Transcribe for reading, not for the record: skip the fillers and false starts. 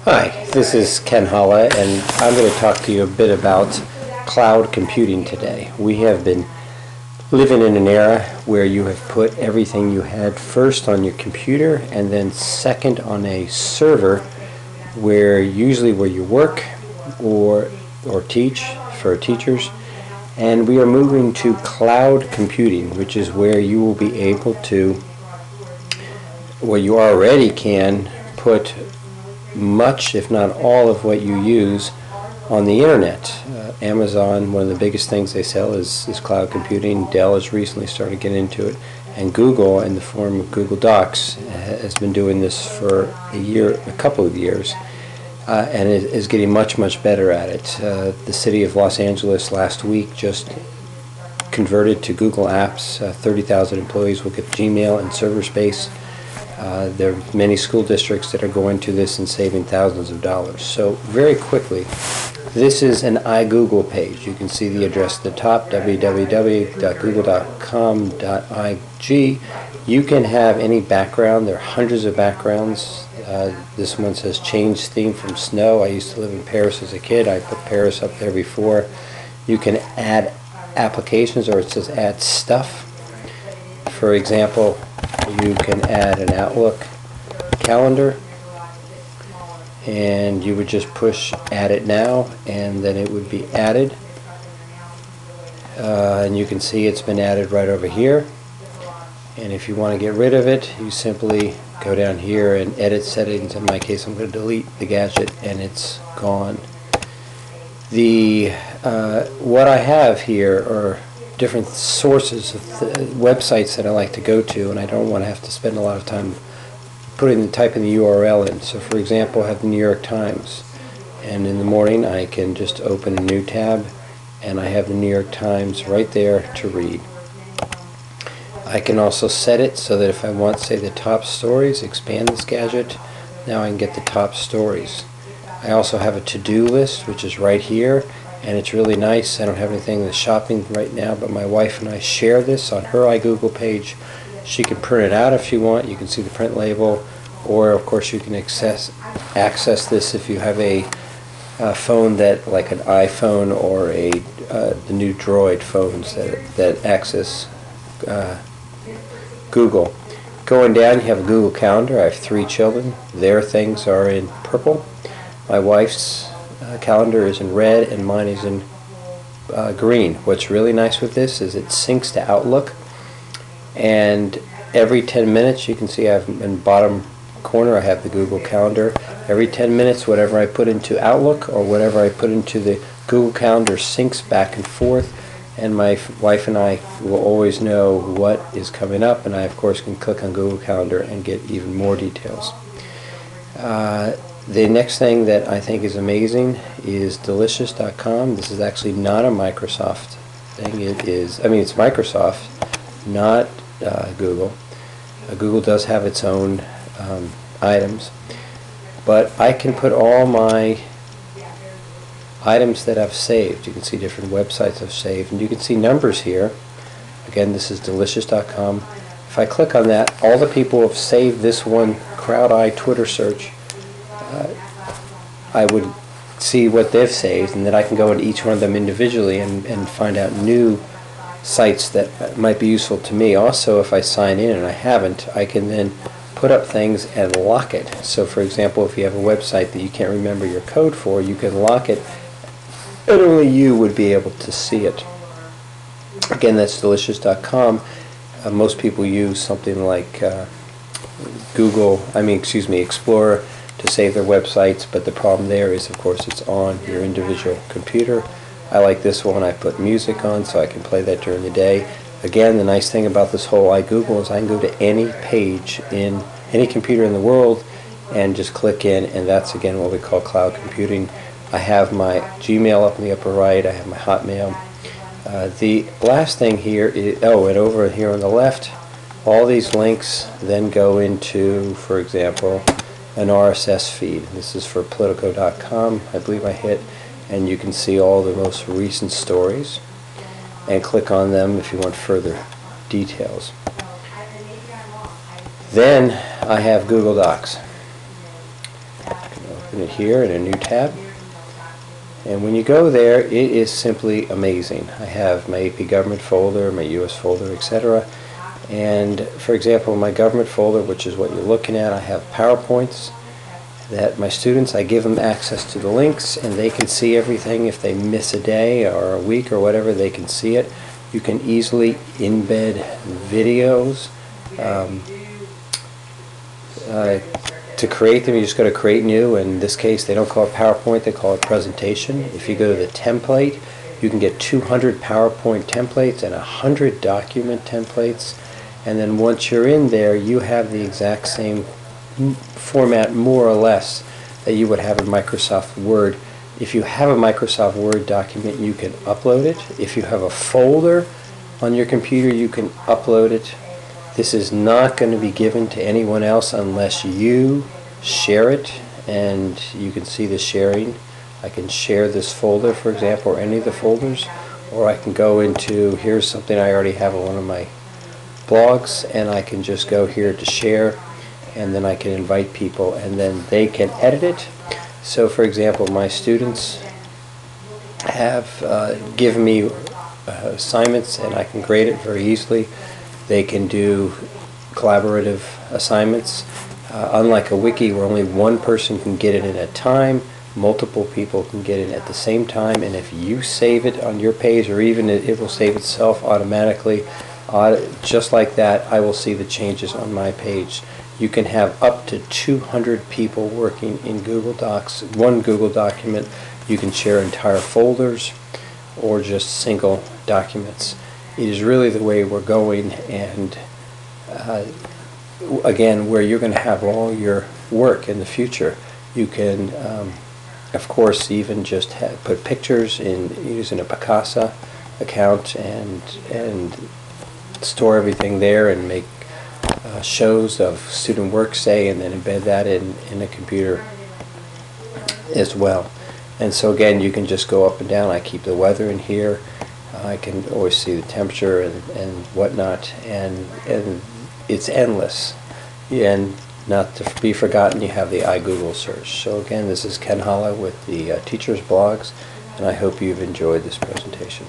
Hi, this is Ken Holla, and I'm going to talk to you a bit about cloud computing today. We have been living in an era where you have put everything you had first on your computer and then second on a server where usually where you work or teach for teachers. And we are moving to cloud computing, which is where you will be able to, where you already can put much, if not all, of what you use on the internet. Amazon, one of the biggest things they sell is cloud computing. Dell has recently started getting into it, and Google, in the form of Google Docs, has been doing this for a couple of years, and is getting much better at it. The city of Los Angeles last week just converted to Google Apps. 30,000 employees will get Gmail and server space. There are many school districts that are going to this and saving thousands of dollars. So very quickly, this is an igoogle page. You can see the address at the top, www.google.com.ig. You can have any background. There are hundreds of backgrounds. This one says change theme from snow. I used to live in Paris as a kid. I put Paris up there before. You can add applications, or it says add stuff. For example, you can add an Outlook calendar, and you would just push add it now, and then it would be added. And you can see it's been added right over here. And if you want to get rid of it, you simply go down here and edit settings. In my case, I'm going to delete the gadget, and it's gone. What I have here are different sources of websites that I like to go to, and I don't want to have to spend a lot of time typing the URL in. So for example, I have the New York Times, and in the morning I can just open a new tab and I have the New York Times right there to read. I can also set it so that if I want, say, the top stories, expand this gadget, now I can get the top stories. I also have a to-do list, which is right here, and it's really nice. I don't have anything in the shopping right now, but my wife and I share this on her igoogle page. She can print it out if you want. You can see the print label, or of course you can access this if you have a phone that, like an iPhone or the new Droid phones that access Google. Going down, you have a Google Calendar. I have 3 children. Their things are in purple. My wife's calendar is in red, and mine is in green. What's really nice with this is it syncs to Outlook, and every 10 minutes, you can see I've in the bottom corner I have the Google Calendar. Every 10 minutes, whatever I put into Outlook or whatever I put into the Google Calendar syncs back and forth, and my wife and I will always know what is coming up, and I of course can click on Google Calendar and get even more details. The next thing that I think is amazing is delicious.com. This is actually not a Microsoft thing. It's Microsoft, not Google. Google does have its own items, but I can put all my items that I've saved. You can see different websites I've saved, and you can see numbers here. Again, this is delicious.com. If I click on that, all the people who have saved this one CrowdEye Twitter search, I would see what they've saved, and then I can go into each one of them individually and find out new sites that might be useful to me. Also, if I sign in and I haven't, I can then put up things and lock it. So for example, if you have a website that you can't remember your code for, you can lock it, and only you would be able to see it. Again, that's delicious.com. Most people use something like Explorer to save their websites, but the problem there is, of course, it's on your individual computer. I like this one. I put music on so I can play that during the day. Again, the nice thing about this whole igoogle is I can go to any page in any computer in the world and just click in, and that's again what we call cloud computing. I have my Gmail up in the upper right. I have my Hotmail. The last thing here is, and over here on the left, all these links then go into, for example, an RSS feed. This is for Politico.com. I believe I hit, and you can see all the most recent stories and click on them if you want further details. Then I have Google Docs. open it here in a new tab. And when you go there, it is simply amazing. I have my AP Government folder, my US folder, etc. And for example, my Government folder, which is what you're looking at, I have PowerPoints that my students, I give them access to the links and they can see everything. If they miss a day or a week or whatever, they can see it. You can easily embed videos. To create them, you just go to create new. In this case, they don't call it PowerPoint, they call it presentation. If you go to the template, you can get 200 PowerPoint templates and 100 document templates. And then once you're in there, you have the exact same format, more or less, that you would have in Microsoft Word. If you have a Microsoft Word document, you can upload it. If you have a folder on your computer, you can upload it. This is not going to be given to anyone else unless you share it, and you can see the sharing. I can share this folder, for example, or any of the folders, or I can go into, here's something I already have on one of my blogs, and I can just go here to share, and then I can invite people, and then they can edit it. So for example, my students have given me assignments, and I can grade it very easily. They can do collaborative assignments. Unlike a wiki where only one person can get it in at a time, multiple people can get it at the same time, and if you save it on your page, or even it will save itself automatically, just like that, I will see the changes on my page. You can have up to 200 people working in Google Docs, one Google document. You can share entire folders or just single documents. It is really the way we're going, and again, where you're going to have all your work in the future. You can, of course, even just put pictures in using a Picasa account and store everything there and make shows of student work, say, and then embed that in a computer as well. And so again, you can just go up and down. I keep the weather in here. I can always see the temperature and whatnot, and it's endless. And not to be forgotten, you have the igoogle search. So again, this is Ken Holla with the Teachers Blogs, and I hope you've enjoyed this presentation.